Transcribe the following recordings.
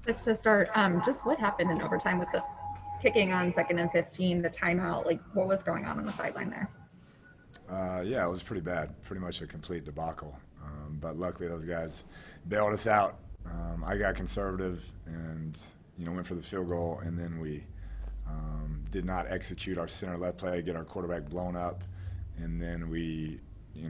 But to start, just what happened in overtime with the kicking on 2nd and 15, the timeout? Like, what was going on the sideline there? Yeah, it was pretty bad, pretty much a complete debacle. But luckily, those guys bailed us out. I got conservative and went for the field goal, and then we did not execute our center left play, get our quarterback blown up, and then we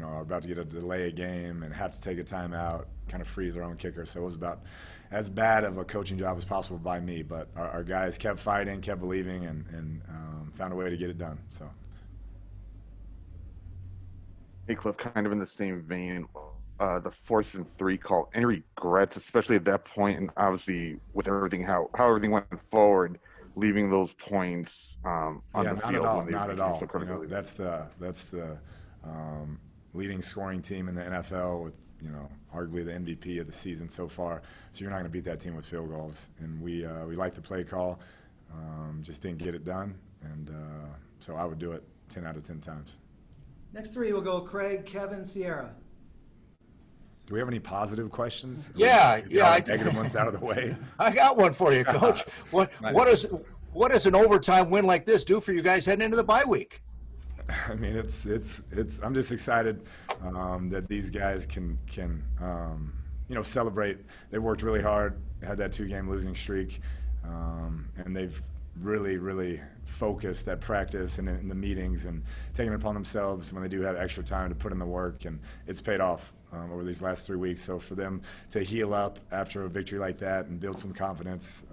are about to get a delay a game and have to take a timeout, kind of freeze our own kicker. So it was about as bad of a coaching job as possible by me, but our guys kept fighting, kept believing, and found a way to get it done. So. Hey, Cliff, kind of in the same vein, the 4th and 3 call. Any regrets, especially at that point, and obviously with everything, how everything went forward, leaving those points on Yeah, the not at field all. when they Not at became all. so critically. That's the leading scoring team in the NFL with arguably the MVP of the season so far. So you're not going to beat that team with field goals. And we like the play call, just didn't get it done. And so I would do it 10 out of 10 times. Next three will go Craig, Kevin, Sierra. Do we have any positive questions? Yeah. Negative ones out of the way. I got one for you, Coach. Nice. What does an overtime win like this do for you guys heading into the bye week? I mean, it's. I'm just excited that these guys can celebrate. They worked really hard, had that 2-game losing streak, and they've really focused at practice and in the meetings and taking it upon themselves when they do have extra time to put in the work, and it's paid off over these last 3 weeks. So for them to heal up after a victory like that and build some confidence,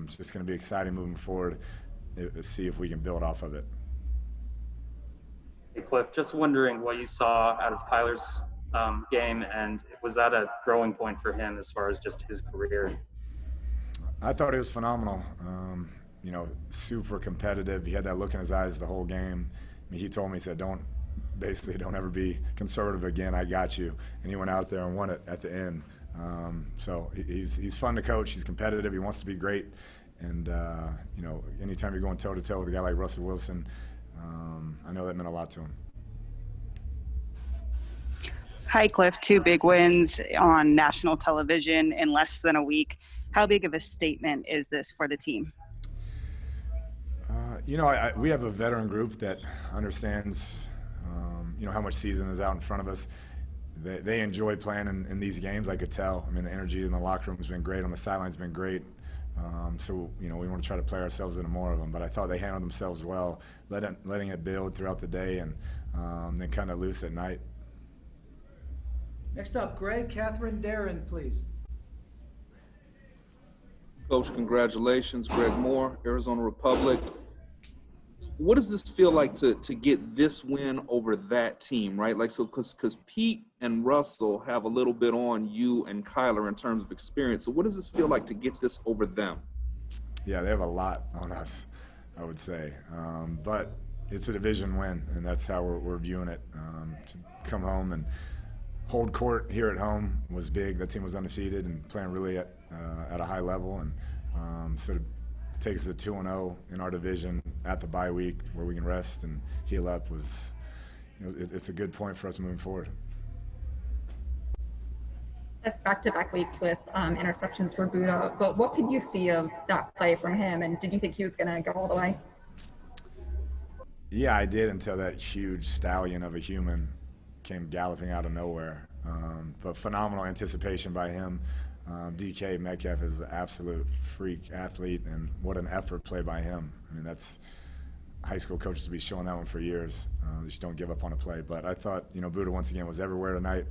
it's just going to be exciting moving forward to see if we can build off of it. Hey, Cliff, just wondering what you saw out of Kyler's game, and was that a growing point for him as far as just his career? I thought it was phenomenal. Super competitive. He had that look in his eyes the whole game. I mean, he told me, he said, don't ever be conservative again. I got you. And he went out there and won it at the end. So he's fun to coach. He's competitive. He wants to be great. And, anytime you're going toe-to-toe with a guy like Russell Wilson, I know that meant a lot to him. Hi, Cliff. 2 big wins on national television in less than a week. How big of a statement is this for the team? We have a veteran group that understands, how much season is out in front of us. They enjoy playing in these games, I could tell. I mean, the energy in the locker room has been great, on the sideline's been great. So, we want to try to play ourselves into more of them. But I thought they handled themselves well, letting it build throughout the day and then kind of loose at night. Next up, Greg, Catherine, Darren, please. Coach, congratulations. Greg Moore, Arizona Republic. What does this feel like to get this win over that team, right? Like, so because Pete and Russell have a little bit on you and Kyler in terms of experience. So what does this feel like to get this over them? Yeah, they have a lot on us, I would say. But it's a division win, and that's how we're viewing it. To come home and hold court here at home was big. That team was undefeated and playing really at a high level. And so to take us to 2-0 in our division at the bye week where we can rest and heal up was, it's a good point for us moving forward. Back-to-back weeks with interceptions for Buddha, but what could you see of that play from him, and did you think he was going to go all the way? Yeah, I did, until that huge stallion of a human came galloping out of nowhere. But phenomenal anticipation by him. DK Metcalf is an absolute freak athlete, and what an effort play by him. I mean, that's high school coaches to be showing that one for years. They just don't give up on a play. But I thought, Buddha once again was everywhere tonight.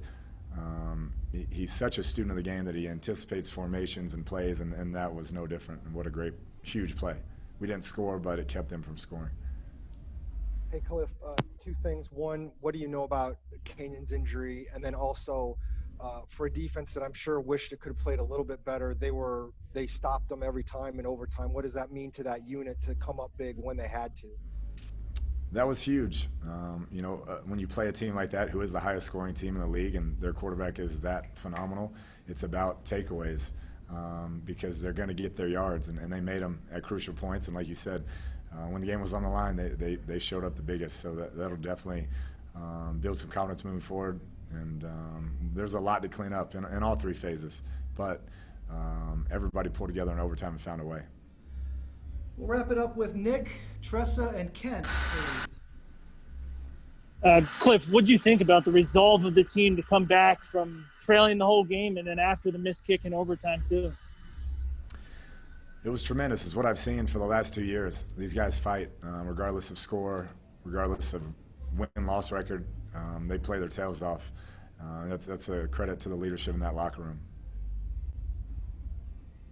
He's such a student of the game that he anticipates formations and plays, and that was no different. And what a great, huge play. We didn't score, but it kept them from scoring. Hey, Cliff, 2 things. One, what do you know about Canyon's injury? And then also, for a defense that I'm sure wished it could have played a little bit better, they stopped them every time in overtime. What does that mean to that unit to come up big when they had to? That was huge. When you play a team like that, who is the highest scoring team in the league, and their quarterback is that phenomenal, it's about takeaways because they're going to get their yards, and they made them at crucial points. And like you said, when the game was on the line, they showed up the biggest. So that'll definitely build some confidence moving forward. And there's a lot to clean up in all 3 phases. But everybody pulled together in overtime and found a way. We'll wrap it up with Nick, Tressa, and Kent, please. Cliff, what do you think about the resolve of the team to come back from trailing the whole game and then after the missed kick in overtime too? It was tremendous. It's what I've seen for the last 2 years. These guys fight, regardless of score, regardless of win-loss record. They play their tails off. That's a credit to the leadership in that locker room.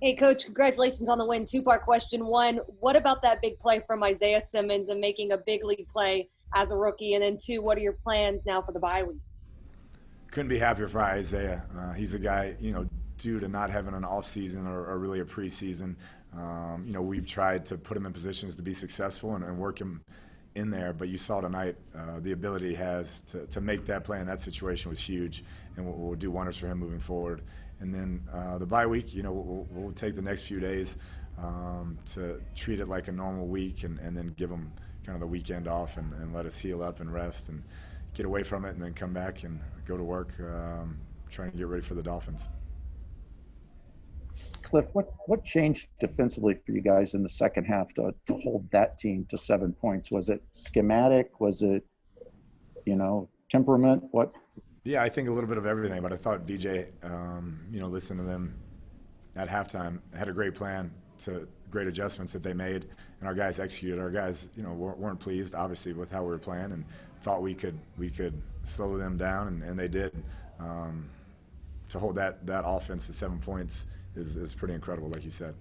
Hey, Coach, congratulations on the win. Two-part question. One, what about that big play from Isaiah Simmons and making a big league play as a rookie? And then two, what are your plans now for the bye week? Couldn't be happier for Isaiah. He's a guy, due to not having an off season or really a preseason, we've tried to put him in positions to be successful and work him in there. But you saw tonight the ability he has to make that play in that situation was huge, and will do wonders for him moving forward. And then the bye week, we'll take the next few days to treat it like a normal week, and then give him kind of the weekend off and let us heal up and rest and get away from it, and then come back and go to work trying to get ready for the Dolphins. Cliff, what changed defensively for you guys in the second half to hold that team to 7 points? Was it schematic? Was it, temperament? What? Yeah, I think a little bit of everything, but I thought VJ, listening to them at halftime, had a great plan, to great adjustments that they made, and our guys executed. Our guys, weren't pleased, obviously, with how we were playing, and thought we could slow them down, and they did. To hold that offense to 7 points is pretty incredible, like you said.